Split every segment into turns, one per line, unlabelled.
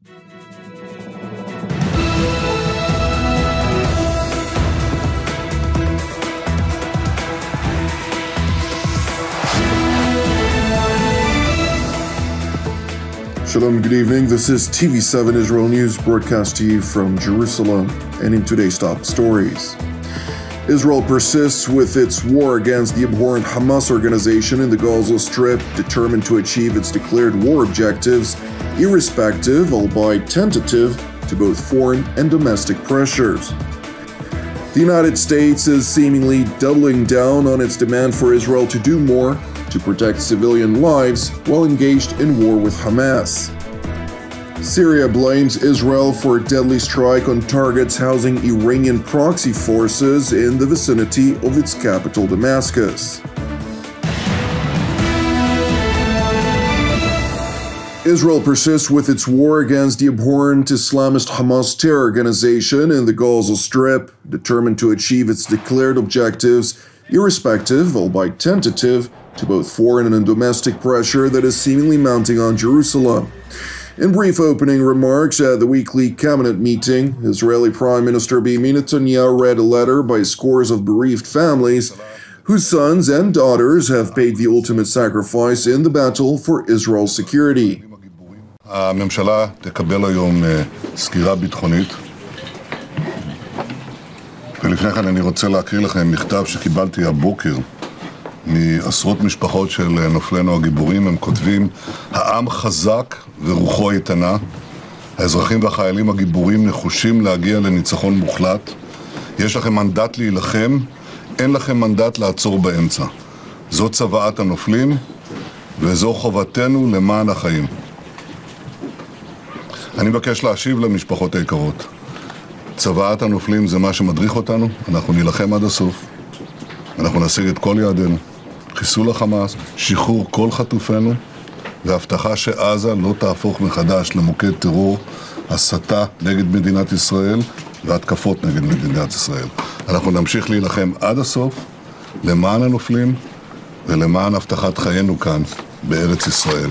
Shalom, good evening. This is TV7 Israel News broadcast to you from Jerusalem, and in today's top stories. Israel persists with its war against the abhorrent Hamas organization in the Gaza Strip, determined to achieve its declared war objectives, irrespective, albeit tentative, to both foreign and domestic pressures. The United States is seemingly doubling down on its demand for Israel to do more to protect civilian lives while engaged in war with Hamas. Syria blames Israel for a deadly strike on targets housing Iranian proxy forces in the vicinity of its capital, Damascus. Israel persists with its war against the abhorrent Islamist Hamas terror organization in the Gaza Strip, determined to achieve its declared objectives, irrespective, albeit tentative, to both foreign and domestic pressure that is seemingly mounting on Jerusalem. In brief opening remarks at the weekly cabinet meeting, Israeli Prime Minister Benjamin Netanyahu read a letter by scores of bereaved families whose sons and daughters have paid the ultimate sacrifice in the battle for Israel's security.
הממשלה תקבל היום סקירה ביטחונית. ולפני כן אני רוצה להקריא לכם מכתב שקיבלתי הבוקר מעשרות משפחות של נופלינו הגיבורים. הם כותבים: העם חזק ורוחו איתנה, האזרחים והחיילים הגיבורים נחושים להגיע לניצחון מוחלט. יש לכם מנדט להילחם, אין לכם מנדט לעצור באמצע. זו צוואת הנופלים וזו חובתנו למען החיים. אני מבקש להשיב למשפחות היקרות. צוואת הנופלים זה מה שמדריך אותנו, אנחנו נילחם עד הסוף. אנחנו נשיג את כל יעדינו, חיסול החמאס, שחרור כל חטופינו, והבטחה שעזה לא תהפוך מחדש למוקד טרור, הסתה נגד מדינת ישראל והתקפות נגד מדינת ישראל. אנחנו נמשיך להילחם עד הסוף, למען הנופלים ולמען הבטחת חיינו כאן, בארץ ישראל.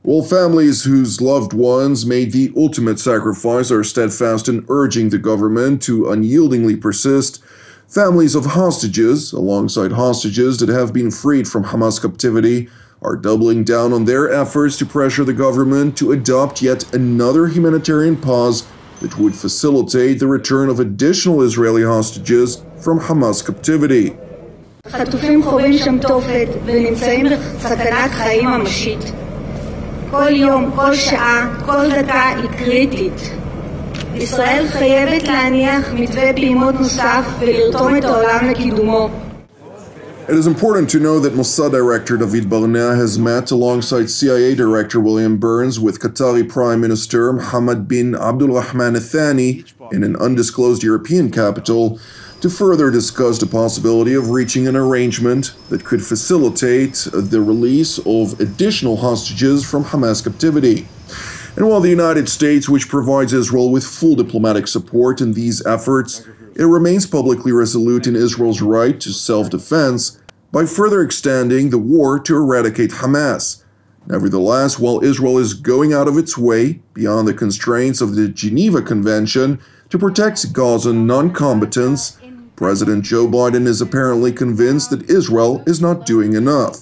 While families whose loved ones made the ultimate sacrifice are steadfast in urging the government to unyieldingly persist, families of hostages, alongside hostages that have been freed from Hamas captivity, are doubling down on their efforts to pressure the government to adopt yet another humanitarian pause that would facilitate the return of additional Israeli hostages from Hamas captivity.
החטופים חווים שם תופת ונמצאים בסכנת חיים ממשית. כל יום, כל שעה, כל דקה היא קריטית. ישראל חייבת להניח מתווה פעימות נוסף ולרתום את העולם לקידומו.
It is important to know that Mossad Director David Barnea has met alongside CIA Director William Burns with Qatari Prime Minister Mohammed bin Abdulrahman Al Thani in an undisclosed European capital to further discuss the possibility of reaching an arrangement that could facilitate the release of additional hostages from Hamas captivity. And while the United States, which provides Israel with full diplomatic support in these efforts, it remains publicly resolute in Israel's right to self-defense by further extending the war to eradicate Hamas. Nevertheless, while Israel is going out of its way, beyond the constraints of the Geneva Convention, to protect Gazan non-combatants, President Joe Biden is apparently convinced that Israel is not doing enough.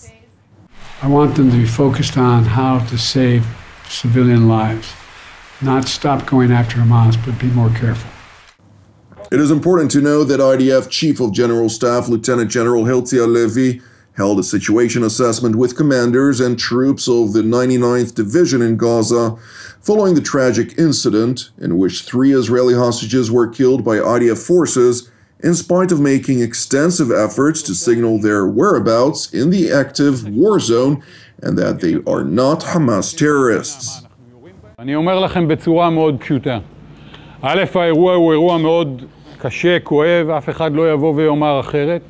I want them to be focused on how to save civilian lives, not stop going after Hamas, but be more careful.
It is important to know that IDF Chief of General Staff Lieutenant General Herzi Halevi held a situation assessment with commanders and troops of the 99th Division in Gaza following the tragic incident in which 3 Israeli hostages were killed by IDF forces in spite of making extensive efforts to signal their whereabouts in the active war zone and that they are not Hamas terrorists.
אני אומר לכם בצורה מאוד פשוטה. א', האירוע הוא אירוע מאוד קשה, כואב, אף אחד לא יבוא ויאמר אחרת.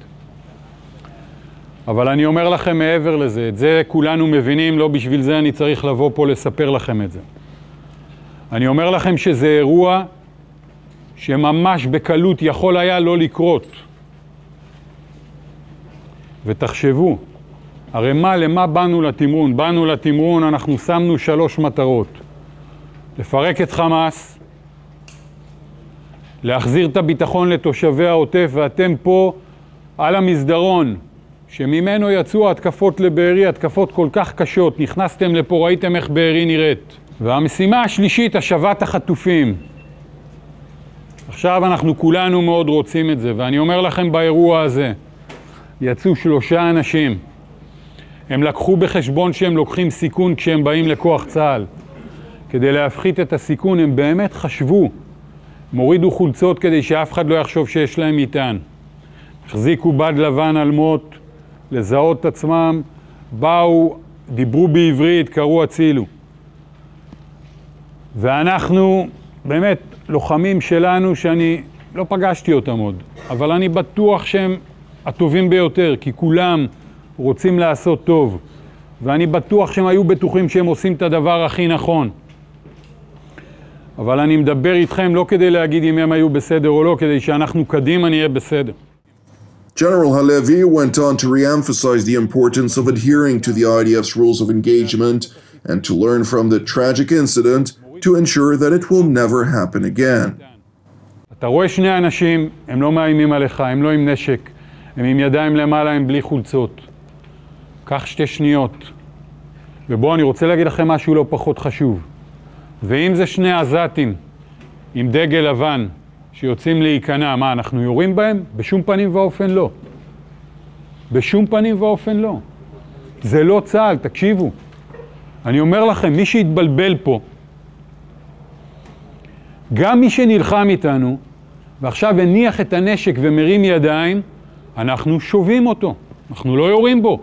אבל אני אומר לכם מעבר לזה, את זה כולנו מבינים, לא בשביל זה אני צריך לבוא פה לספר לכם את זה. אני אומר לכם שזה אירוע שממש בקלות יכול היה לא לקרות. ותחשבו, הרי למה באנו לתמרון? באנו לתמרון, אנחנו שמנו 3 מטרות. לפרק את חמאס, להחזיר את הביטחון לתושבי העוטף, ואתם פה על המסדרון, שממנו יצאו התקפות לבארי, התקפות כל כך קשות. נכנסתם לפה, ראיתם איך בארי נראית. והמשימה השלישית, השבת החטופים. עכשיו אנחנו כולנו מאוד רוצים את זה, ואני אומר לכם באירוע הזה, יצאו 3 אנשים. הם לקחו בחשבון שהם לוקחים סיכון כשהם באים לכוח צה"ל. כדי להפחית את הסיכון הם באמת חשבו. מורידו חולצות כדי שאף אחד לא יחשוב שיש להם מטען. החזיקו בד לבן על מות, לזהות את עצמם, באו, דיברו בעברית, קראו הצילו. ואנחנו באמת לוחמים שלנו שאני לא פגשתי אותם עוד, אבל אני בטוח שהם הטובים ביותר, כי כולם רוצים לעשות טוב, ואני בטוח שהם היו בטוחים שהם עושים את הדבר הכי נכון. אבל אני מדבר איתכם לא כדי להגיד אם הם היו בסדר או לא, כדי שאנחנו קדימה נהיה בסדר.
General Halevi went on to re-emphasize the importance of adhering to the IDF's rules of engagement and to learn from the tragic incident to ensure that it will never happen again.
אתה רואה 2 אנשים, הם לא מאיימים עליך, הם לא עם נשק, הם עם ידיים למעלה, הם בלי חולצות. קח 2 שניות. ובואו, אני רוצה להגיד לכם משהו לא פחות חשוב. ואם זה 2 עזתים עם דגל לבן שיוצאים להיכנע, מה, אנחנו יורים בהם? בשום פנים ואופן לא. בשום פנים ואופן לא. זה לא צה"ל, תקשיבו. אני אומר לכם, מי שהתבלבל פה, גם מי שנלחם איתנו, ועכשיו הניח את הנשק ומרים ידיים, אנחנו שובים אותו. אנחנו לא יורים בו.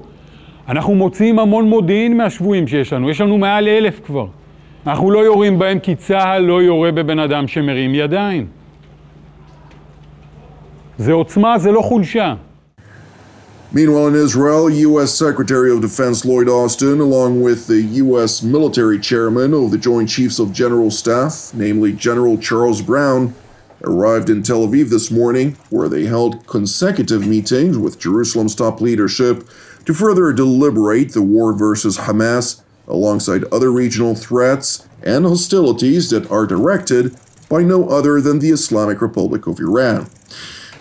אנחנו מוציאים המון מודיעין מהשבויים שיש לנו. יש לנו מעל 1,000 כבר. אנחנו לא יורים בהם כי צה"ל לא יורה בבן אדם שמרים ידיים. זה עוצמה, זה לא חולשה.
Meanwhile, in Israel, U.S. Secretary of Defense Lloyd Austin, along with the U.S. military chairman of the Joint Chiefs of General Staff, namely General Charles Brown, arrived in Tel Aviv this morning, where they held consecutive meetings with Jerusalem's top leadership to further deliberate the war versus Hamas, alongside other regional threats and hostilities that are directed by no other than the Islamic Republic of Iran.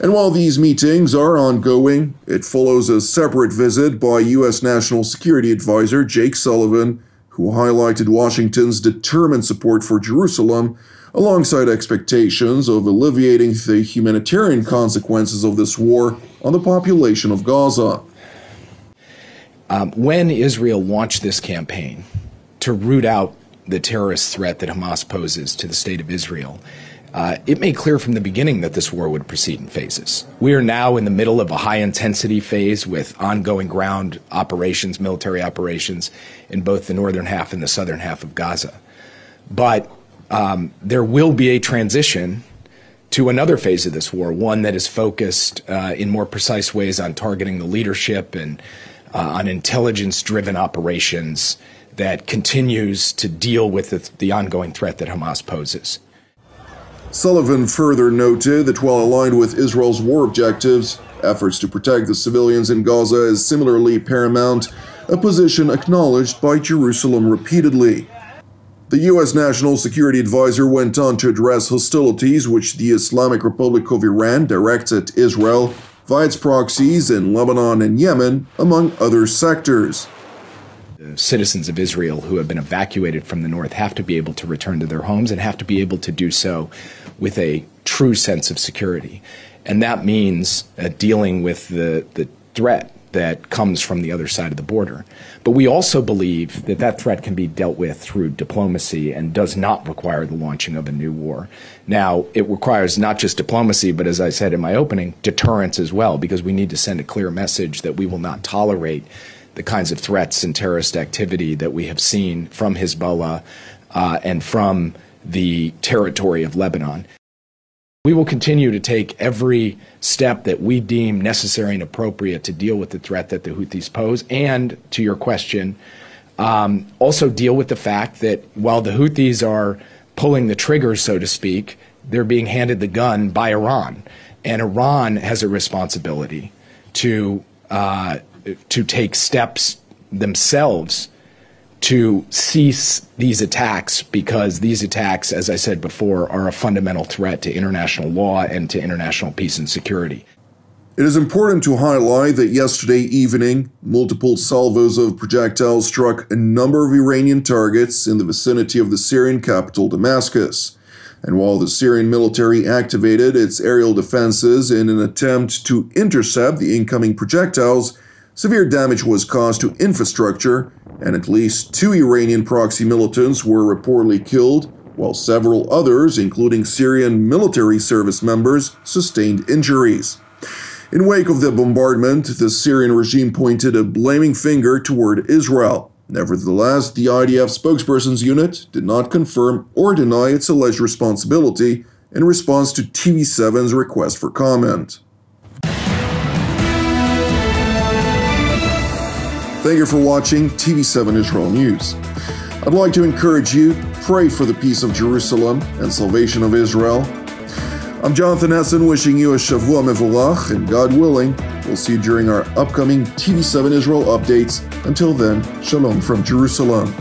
And while these meetings are ongoing, it follows a separate visit by U.S. National Security Advisor Jake Sullivan, who highlighted Washington's determined support for Jerusalem, alongside expectations of alleviating the humanitarian consequences of this war on the population of Gaza.
When Israel launched this campaign to root out the terrorist threat that Hamas poses to the state of Israel, it made clear from the beginning that this war would proceed in phases. We are now in the middle of a high-intensity phase with ongoing ground operations, military operations, in both the northern half and the southern half of Gaza. But there will be a transition to another phase of this war, one that is focused in more precise ways on targeting the leadership and on intelligence-driven operations that continues to deal with the ongoing threat that Hamas poses.
Sullivan further noted that while aligned with Israel's war objectives, efforts to protect the civilians in Gaza is similarly paramount, a position acknowledged by Jerusalem repeatedly. The U.S. National Security Advisor went on to address hostilities which the Islamic Republic of Iran directs at Israel via its proxies in Lebanon and Yemen, among other sectors.
Citizens of Israel who have been evacuated from the north have to be able to return to their homes and have to be able to do so with a true sense of security. And that means dealing with the threat that comes from the other side of the border. But we also believe that that threat can be dealt with through diplomacy and does not require the launching of a new war. Now, it requires not just diplomacy, but as I said in my opening, deterrence as well, because we need to send a clear message that we will not tolerate the kinds of threats and terrorist activity that we have seen from Hezbollah and from the territory of Lebanon. We will continue to take every step that we deem necessary and appropriate to deal with the threat that the Houthis pose, and, to your question, also deal with the fact that while the Houthis are pulling the trigger, so to speak, they're being handed the gun by Iran. And Iran has a responsibility to take steps themselves to cease these attacks, because these attacks, as I said before, are a fundamental threat to international law and to international peace and security.
It is important to highlight that yesterday evening, multiple salvos of projectiles struck a number of Iranian targets in the vicinity of the Syrian capital, Damascus. And while the Syrian military activated its aerial defenses in an attempt to intercept the incoming projectiles, severe damage was caused to infrastructure, and at least 2 Iranian proxy militants were reportedly killed, while several others, including Syrian military service members, sustained injuries. In wake of the bombardment, the Syrian regime pointed a blaming finger toward Israel. Nevertheless, the IDF spokesperson's unit did not confirm or deny its alleged responsibility in response to TV7's request for comment. Thank you for watching TV7 Israel News. I'd like to encourage you, pray for the peace of Jerusalem and salvation of Israel. I'm Jonathan Hessen, wishing you a Shavua Mevorach, and God willing, we'll see you during our upcoming TV7 Israel updates. Until then, Shalom from Jerusalem.